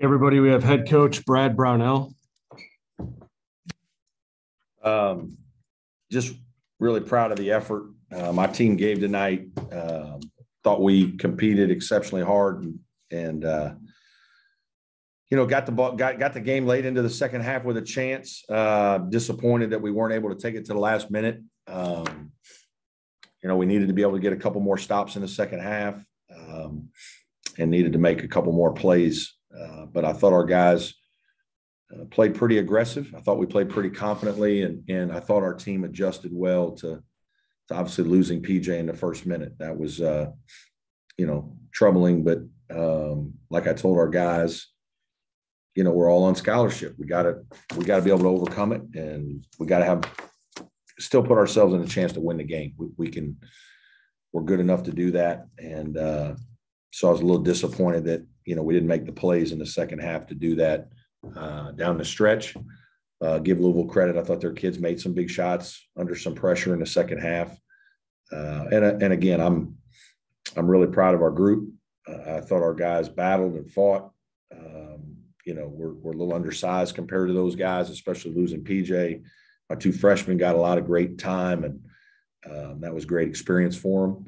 Everybody, we have head coach Brad Brownell. Just really proud of the effort my team gave tonight. Thought we competed exceptionally hard and got the game late into the second half with a chance. Disappointed that we weren't able to take it to the last minute. We needed to be able to get a couple more stops in the second half and needed to make a couple more plays. But I thought our guys played pretty aggressive. I thought we played pretty confidently, and I thought our team adjusted well to obviously losing PJ in the first minute. That was, troubling. But like I told our guys, we're all on scholarship. We got to be able to overcome it, and we got to still put ourselves in a chance to win the game. We're good enough to do that, and so I was a little disappointed that we didn't make the plays in the second half to do that down the stretch. Give Louisville credit. I thought their kids made some big shots under some pressure in the second half. And again, I'm really proud of our group. I thought our guys battled and fought. We're a little undersized compared to those guys, especially losing PJ. My two freshmen got a lot of great time, and that was great experience for them.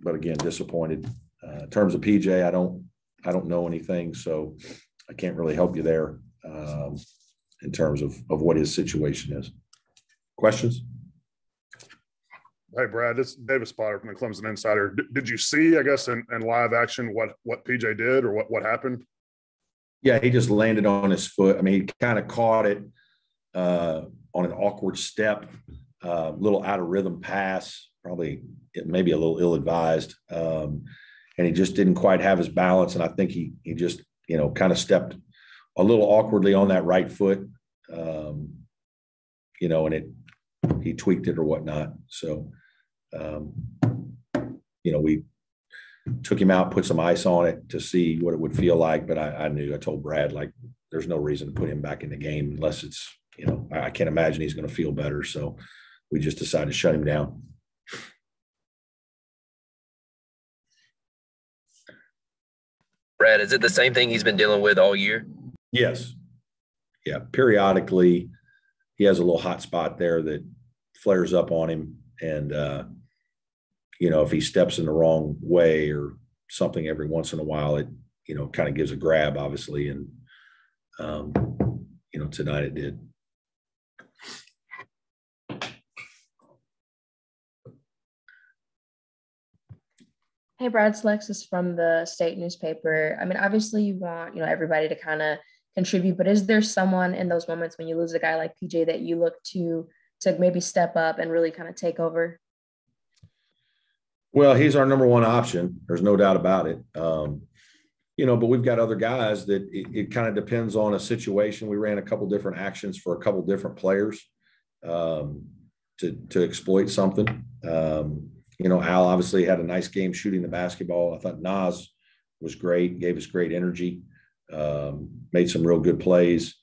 But again, disappointed. In terms of PJ, I don't know anything, so I can't really help you there in terms of what his situation is. Questions? Hey, Brad, this is David Spotter from the Clemson Insider. Did you see, I guess, in live action what PJ did or what happened? Yeah, he just landed on his foot. I mean, he kind of caught it on an awkward step, a little out of rhythm pass, probably maybe a little ill-advised. And he just didn't quite have his balance. And I think he just, kind of stepped a little awkwardly on that right foot, and he tweaked it or whatnot. So, we took him out, put some ice on it to see what it would feel like. But I told Brad, there's no reason to put him back in the game unless it's, I can't imagine he's going to feel better. So we just decided to shut him down. Brad, is it the same thing he's been dealing with all year? Yes. Yeah. Periodically, he has a little hot spot there that flares up on him. And, if he steps in the wrong way or something every once in a while, it, kind of gives a grab, obviously. And, tonight it did. Hey, Brad, it's Alexis from the state newspaper. I mean, obviously you want, everybody to kind of contribute, but is there someone in those moments when you lose a guy like PJ that you look to maybe step up and really kind of take over? Well, he's our number one option. There's no doubt about it. But we've got other guys that it kind of depends on a situation. We ran a couple different actions for a couple different players to exploit something. Al obviously had a nice game shooting the basketball. I thought Nas was great, gave us great energy, made some real good plays.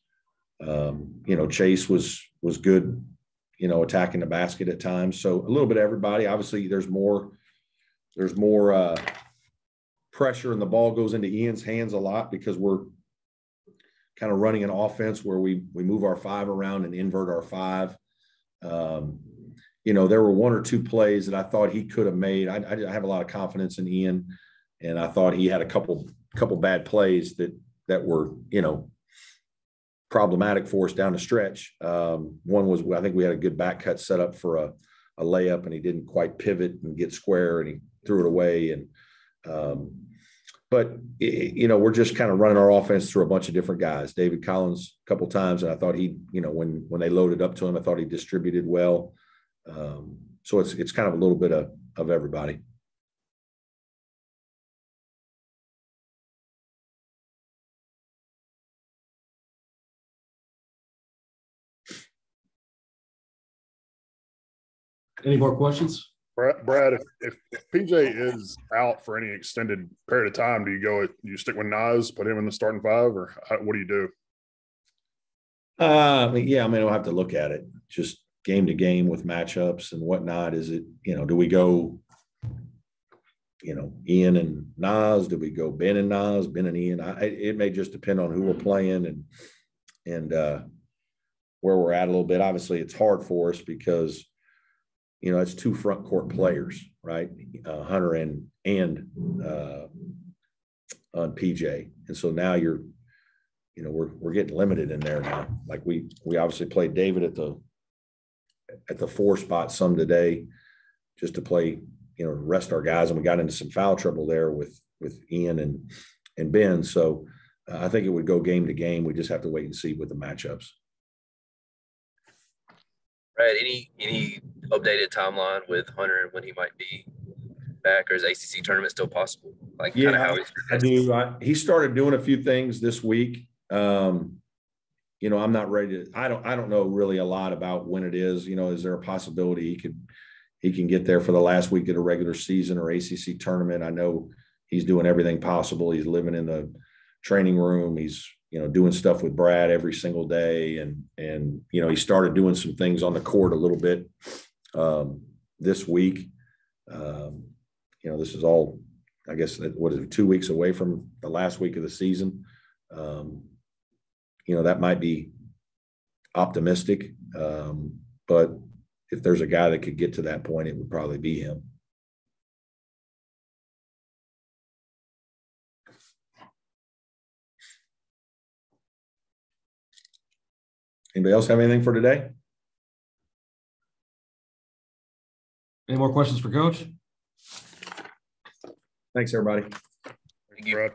Chase was good, attacking the basket at times. So a little bit of everybody. Obviously, there's more pressure and the ball goes into Ian's hands a lot because we're kind of running an offense where we move our five around and invert our five. There were one or two plays that I thought he could have made. I have a lot of confidence in Ian, and I thought he had a couple bad plays that were, problematic for us down the stretch. One was, I think we had a good back cut set up for a layup, and he didn't quite pivot and get square, and he threw it away. And but we're just kind of running our offense through a bunch of different guys. David Collins a couple times, and I thought he, when they loaded up to him, I thought he distributed well. So it's kind of a little bit of everybody. Any more questions? Brad, if PJ is out for any extended period of time, do you stick with Nas, put him in the starting five, or what do you do? We'll have to look at it. Just game to game with matchups and whatnot. Is it, do we go, Ian and Nas? Do we go Ben and Nas, Ben and Ian? It may just depend on who we're playing and where we're at a little bit. Obviously, it's hard for us because, it's two front court players, right? Hunter and on PJ. And so now we're getting limited in there now. Like we obviously played David at the 4 spot some today just to play, rest our guys. And we got into some foul trouble there with Ian and Ben. So I think it would go game to game. We just have to wait and see with the matchups. Brad, any updated timeline with Hunter and when he might be back, or is ACC tournament still possible? Like, Yeah, kind of how I do. He started doing a few things this week. I'm not ready to. I don't know really a lot about when it is. Is there a possibility he can get there for the last week of the regular season or ACC tournament? I know he's doing everything possible. He's living in the training room. He's doing stuff with Brad every single day, and he started doing some things on the court a little bit this week. This is all, I guess, what is it, 2 weeks away from the last week of the season. That might be optimistic, but if there's a guy that could get to that point, it would probably be him. Anybody else have anything for today? Any more questions for Coach? Thanks, everybody. Thank you. Brad.